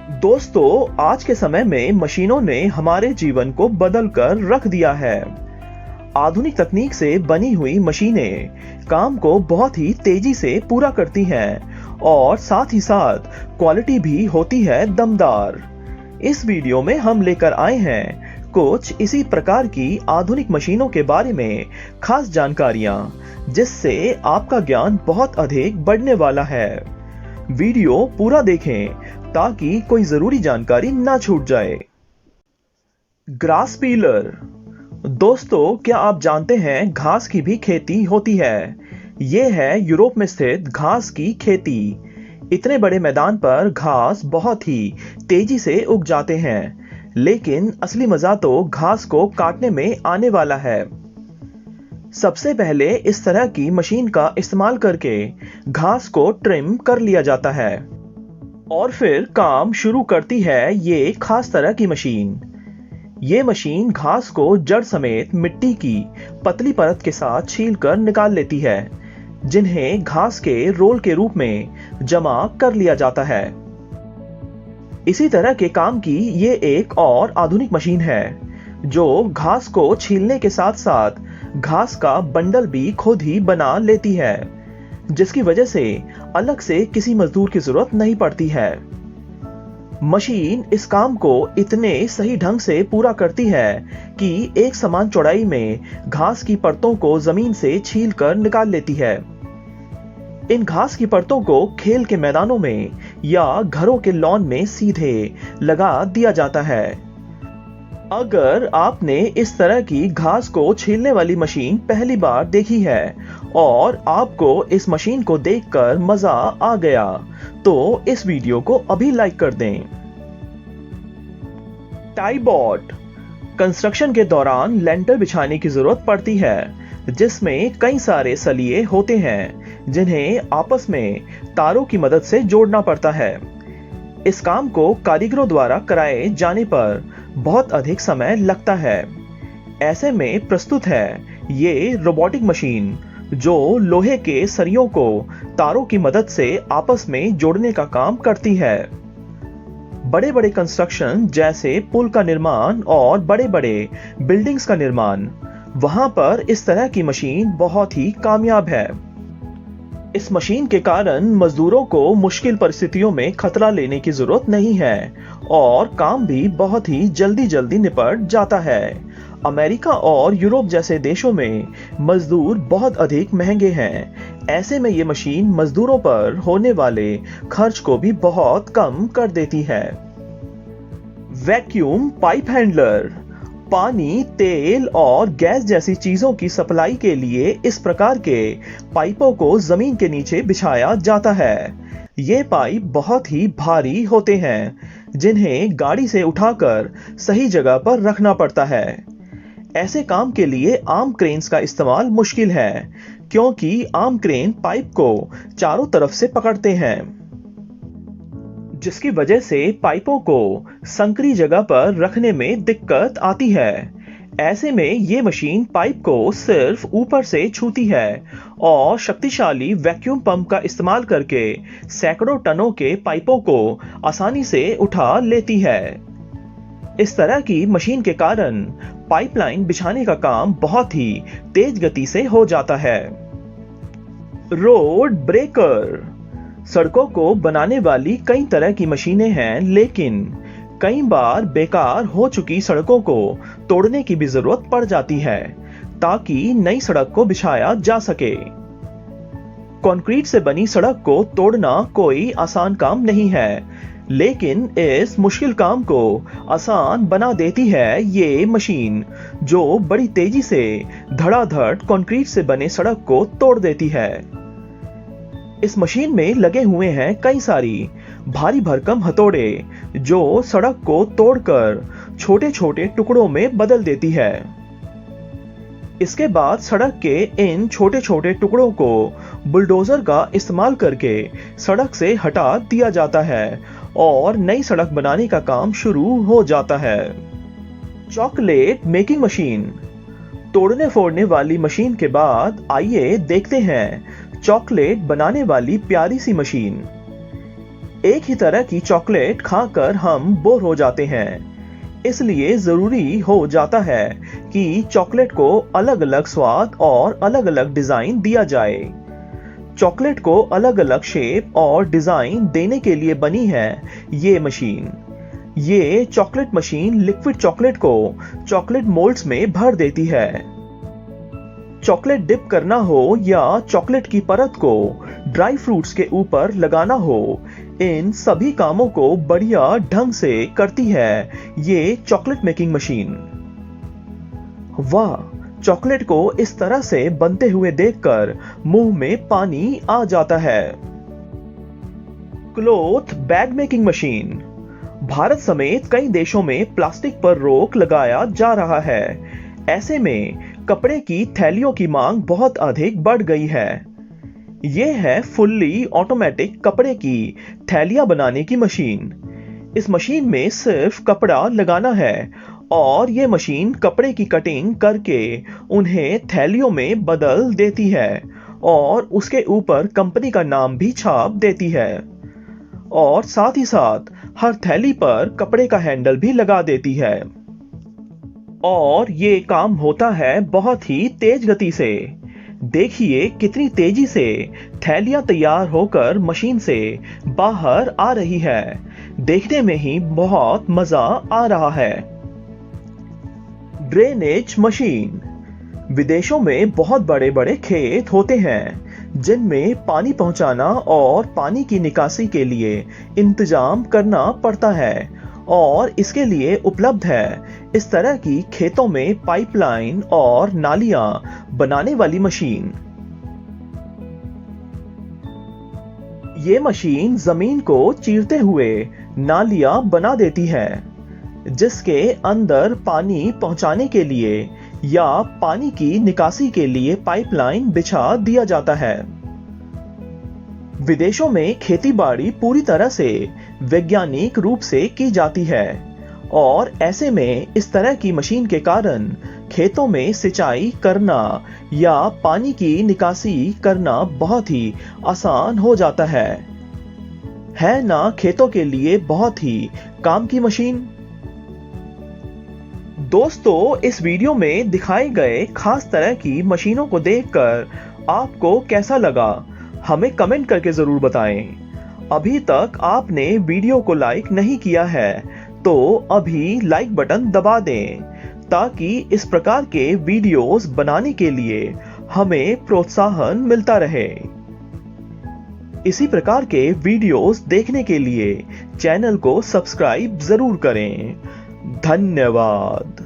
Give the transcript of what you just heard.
दोस्तों, आज के समय में मशीनों ने हमारे जीवन को बदल कर रख दिया है। आधुनिक तकनीक से बनी हुई मशीनें काम को बहुत ही तेजी से पूरा करती हैं और साथ ही साथ क्वालिटी भी होती है दमदार। इस वीडियो में हम लेकर आए हैं कुछ इसी प्रकार की आधुनिक मशीनों के बारे में खास जानकारियां, जिससे आपका ज्ञान बहुत अधिक बढ़ने वाला है। वीडियो पूरा देखें ताकि कोई जरूरी जानकारी ना छूट जाए। Grass pillar. दोस्तों, क्या आप जानते हैं घास की भी खेती होती है? ये है यूरोप में स्थित घास की खेती। इतने बड़े मैदान पर घास बहुत ही तेजी से उग जाते हैं, लेकिन असली मजा तो घास को काटने में आने वाला है। सबसे पहले इस तरह की मशीन का इस्तेमाल करके घास को ट्रिम कर लिया जाता है और फिर काम शुरू करती है ये खास तरह की मशीन। ये मशीन घास को जड़ समेत मिट्टी की पतली परत के साथ छील कर निकाल लेती है, जिन्हें घास के रोल के रूप में जमा कर लिया जाता है। इसी तरह के काम की ये एक और आधुनिक मशीन है, जो घास को छीलने के साथ साथ घास का बंडल भी खुद ही बना लेती है, जिसकी वजह से अलग से किसी मजदूर की जरूरत नहीं पड़ती है। मशीन इस काम को इतने सही ढंग से पूरा करती है कि एक समान चौड़ाई में घास की परतों को जमीन से छील कर निकाल लेती है। इन घास की परतों को खेल के मैदानों में या घरों के लॉन में सीधे लगा दिया जाता है। अगर आपने इस तरह की घास को छीलने वाली मशीन पहली बार देखी है और आपको इस मशीन को देखकर मजा आ गया, तो इस वीडियो को अभी लाइक कर दें। Tie bot. कंस्ट्रक्शन के दौरान लेंटर बिछाने की जरूरत पड़ती है, जिसमें कई सारे सलिए होते हैं जिन्हें आपस में तारों की मदद से जोड़ना पड़ता है। इस काम को कारीगरों द्वारा कराए जाने पर बहुत अधिक समय लगता है। ऐसे में प्रस्तुत है ये रोबोटिक मशीन, जो लोहे के सरियों को तारों की मदद से आपस में जोड़ने का काम करती है। बड़े बड़े कंस्ट्रक्शन जैसे पुल का निर्माण और बड़े बड़े बिल्डिंग्स का निर्माण, वहां पर इस तरह की मशीन बहुत ही कामयाब है। इस मशीन के कारण मजदूरों को मुश्किल परिस्थितियों में खतरा लेने की जरूरत नहीं है और काम भी बहुत ही जल्दी निपट जाता है। अमेरिका और यूरोप जैसे देशों में मजदूर बहुत अधिक महंगे हैं। ऐसे में ये मशीन मजदूरों पर होने वाले खर्च को भी बहुत कम कर देती है। Vacuum pipe handler. पानी, तेल और गैस जैसी चीजों की सप्लाई के लिए इस प्रकार के पाइपों को जमीन के नीचे बिछाया जाता है। ये पाइप बहुत ही भारी होते हैं, जिन्हें गाड़ी से उठाकर सही जगह पर रखना पड़ता है। ऐसे काम के लिए आर्म क्रेन्स का इस्तेमाल मुश्किल है, क्योंकि आर्म क्रेन पाइप को चारों तरफ से पकड़ते हैं, जिसकी वजह से पाइपों को संकरी जगह पर रखने में दिक्कत आती है। ऐसे में ये मशीन पाइप को सिर्फ ऊपर से छूती है और शक्तिशाली वैक्यूम पंप का इस्तेमाल करके सैकड़ों टनों के पाइपों को आसानी से उठा लेती है। इस तरह की मशीन के कारण पाइपलाइन बिछाने का काम बहुत ही तेज गति से हो जाता है। Road breaker. सड़कों को बनाने वाली कई तरह की मशीनें हैं, लेकिन कई बार बेकार हो चुकी सड़कों को तोड़ने की भी जरूरत पड़ जाती है, ताकि नई सड़क को बिछाया जा सके। कंक्रीट से बनी सड़क को तोड़ना कोई आसान काम नहीं है, लेकिन इस मुश्किल काम को आसान बना देती है ये मशीन, जो बड़ी तेजी से धड़ाधड़ कंक्रीट से बने सड़क को तोड़ देती है। इस मशीन में लगे हुए हैं कई सारी भारी भरकम हथौड़े, जो सड़क को तोड़कर छोटे छोटे टुकड़ों में बदल देती है। इसके बाद सड़क के इन छोटे छोटे टुकड़ों को बुलडोजर का इस्तेमाल करके सड़क से हटा दिया जाता है और नई सड़क बनाने का काम शुरू हो जाता है। Chocolate making machine. तोड़ने फोड़ने वाली मशीन के बाद आइए देखते हैं चॉकलेट बनाने वाली प्यारी सी मशीन। एक ही तरह की चॉकलेट खाकर हम बोर हो जाते हैं। इसलिए जरूरी हो जाता है कि चॉकलेट को अलग अलग स्वाद और अलग अलग डिजाइन दिया जाए। चॉकलेट को अलग अलग शेप और डिजाइन देने के लिए बनी है ये मशीन। ये चॉकलेट मशीन लिक्विड चॉकलेट को चॉकलेट मोल्ड्स में भर देती है। चॉकलेट डिप करना हो या चॉकलेट की परत को ड्राई फ्रूट्स के ऊपर लगाना हो, इन सभी कामों को बढ़िया ढंग से करती है ये चॉकलेट मेकिंग मशीन। वाह, चॉकलेट को इस तरह से बनते हुए देखकर मुंह में पानी आ जाता है। Cloth bag making machine. Bharat समेत कई देशों में प्लास्टिक पर रोक लगाया जा रहा है। ऐसे में कपड़े की थैलियों की मांग बहुत अधिक बढ़ गई है। यह है फुल्ली ऑटोमेटिक कपड़े की थैलियां बनाने की मशीन। इस मशीन में सिर्फ कपड़ा लगाना है और यह मशीन कपड़े की कटिंग करके उन्हें थैलियों में बदल देती है और उसके ऊपर कंपनी का नाम भी छाप देती है और साथ ही साथ हर थैली पर कपड़े का हैंडल भी लगा देती है। और ये काम होता है बहुत ही तेज गति से। देखिए कितनी तेजी से थैलियां तैयार होकर मशीन से बाहर आ रही है। देखने में ही बहुत मजा आ रहा है। Drainage machine. विदेशों में बहुत बड़े बड़े खेत होते हैं जिनमें पानी पहुंचाना और पानी की निकासी के लिए इंतजाम करना पड़ता है और इसके लिए उपलब्ध है इस तरह की खेतों में पाइपलाइन और नालियां बनाने वाली मशीन। ये मशीन जमीन को चीरते हुए नालियां बना देती है जिसके अंदर पानी पहुंचाने के लिए या पानी की निकासी के लिए पाइपलाइन बिछा दिया जाता है। विदेशों में खेतीबाड़ी पूरी तरह से वैज्ञानिक रूप से की जाती है और ऐसे में इस तरह की मशीन के कारण खेतों में सिंचाई करना या पानी की निकासी करना बहुत ही आसान हो जाता है ना खेतों के लिए बहुत ही काम की मशीन। दोस्तों, इस वीडियो में दिखाए गए खास तरह की मशीनों को देखकर आपको कैसा लगा, हमें कमेंट करके जरूर बताएं। अभी तक आपने वीडियो को लाइक नहीं किया है तो अभी लाइक बटन दबा दें ताकि इस प्रकार के वीडियोस बनाने के लिए हमें प्रोत्साहन मिलता रहे। इसी प्रकार के वीडियोस देखने के लिए चैनल को सब्सक्राइब जरूर करें। धन्यवाद।